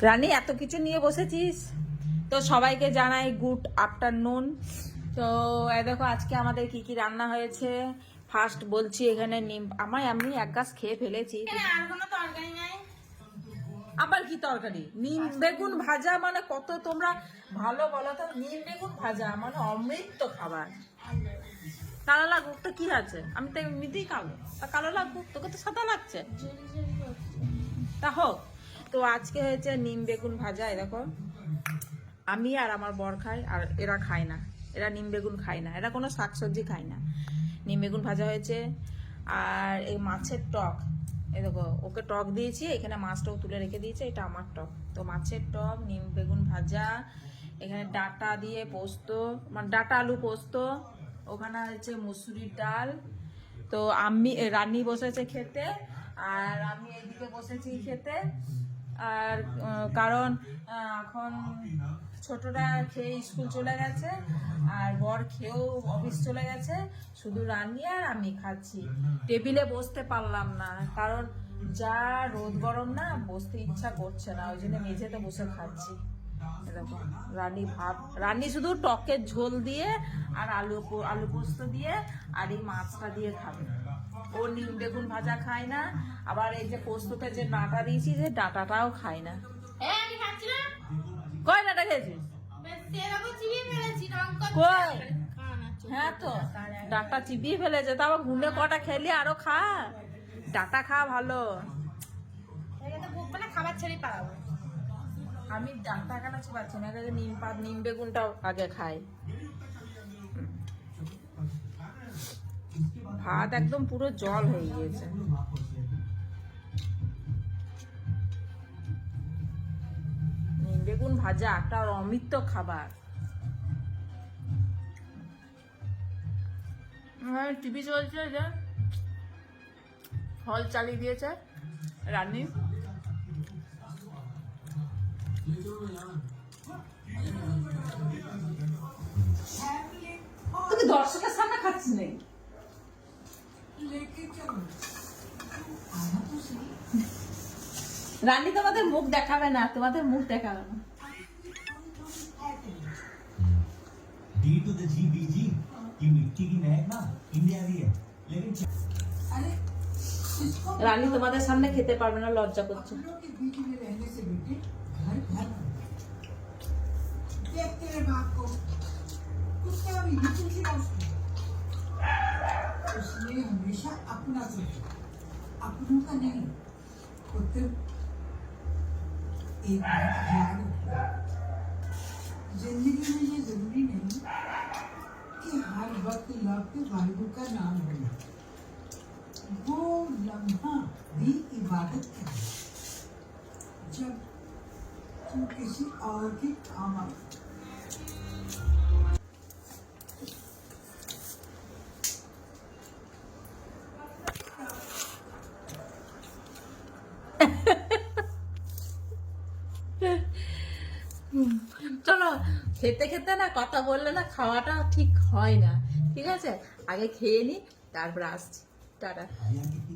রানী এত কিছু নিয়ে বসেছিস, তো সবাইকে জানাই গুড আফটারনুন। তো এই দেখো আজকে আমাদের কি কি রান্না হয়েছে। ফার্স্ট বলছি এখানে নিম, আমি এক গাছ খেয়ে ফেলেছি। আর কোনো তরকারি নাই। আবার কি তরকারি? নিম বেগুন ভাজা মানে কত তোমরা ভালো বলো তো। নিম বেগুন ভাজা মানে অমৃত খাবার। কালো লাগুক তো কি আছে, আমি তো এমনিতেই কালো, তা কালো লাগুক, তোকে তো সাদা লাগছে, তা হোক। তো আজকে হয়েছে নিম বেগুন ভাজা। এরকম আমি আর আমার বর খাই, আর এরা খায় না, এরা নিম বেগুন খায় না, এরা কোনো শাকসবজি খায় না। নিম বেগুন ভাজা হয়েছে। আর এই মাছের টক, এই দেখো ওকে টক দিয়েছি, এখানে মাছটাও তুলে রেখে দিয়েছে, এটা আমার টক। তো মাছের টক, নিম বেগুন ভাজা, এখানে ডাঁটা দিয়ে পোস্ত, মানে ডাঁটা আলু পোস্ত, ওখানে হচ্ছে মুসুরির ডাল। তো আমি রানী বসেছে খেতে, আর আমি এদিকে বসেছি খেতে। আর কারণ এখন ছোটরা খেয়ে স্কুল চলে গেছে, আর বর খেয়েও অফিস চলে গেছে, শুধু রানী আর আমি খাচ্ছি। টেবিলে বসতে পারলাম না, কারণ যা রোদ গরম না, বসতে ইচ্ছা করছে না, ওই জন্য মেঝেতে বসে খাচ্ছি। এরকম রানী শুধু টকের ঝোল দিয়ে আর আলু পোস্ত দিয়ে আর এই মাছটা দিয়ে খাবে। ও নিম বেগুন ভাজা খায় না, আবার এই যে পোস্ততে যে ডাঁটা দিয়েছি, যে ডাঁটাটাও খায় না। আমি খাচ্ছি না। কয় ডাঁটা খেয়েছিস? সেরকম চিবিয়ে ফেলেছি, কই? হ্যাঁ তো ডাঁটা চিবিয়ে ফেলেছে, তা আবার ঘুমে কটা খেলি, আরো খা, ডাঁটা খা ভালো। খাবার ছেড়ে পালাবো। আমি ডাঁটা কেন চিবাচ্ছি না, নিম বেগুনটাও আগে খাই। ভাত একদম পুরো জল হয়ে গিয়েছে। নিম বেগুন ভাজা একটা অমৃত খাবার। টিভি চলছে, যে হল চালিয়ে দিয়েছে রানী। তুই দর্শকের সামনে খাচ্ছিস নাকি? রানী তোমাদের মুখ দেখাবে না, তোমাদের মুখ দেখাবে না। D to the G B G ये मिट्टी की महक ना इंडिया की है लेकिन अरे রানী তোমাদের সামনে খেতে পারবে না, লজ্জা করছে। उसने हमेशा अपना सोचा, अपनों का नहीं। खुद एक बात ध्यान रखना, जिंदगी में ये जरूरी नहीं कि हर वक्त लौट वाहिगुरु का नाम बोले। वो लम्हा भी इबादत है जब तुम किसी और के काम आओ। চলো, খেতে খেতে না কথা বললে না খাওয়াটা ঠিক হয় না, ঠিক আছে? আগে খেয়ে নি, তারপরে আসছি। টাটা। हरियाणा की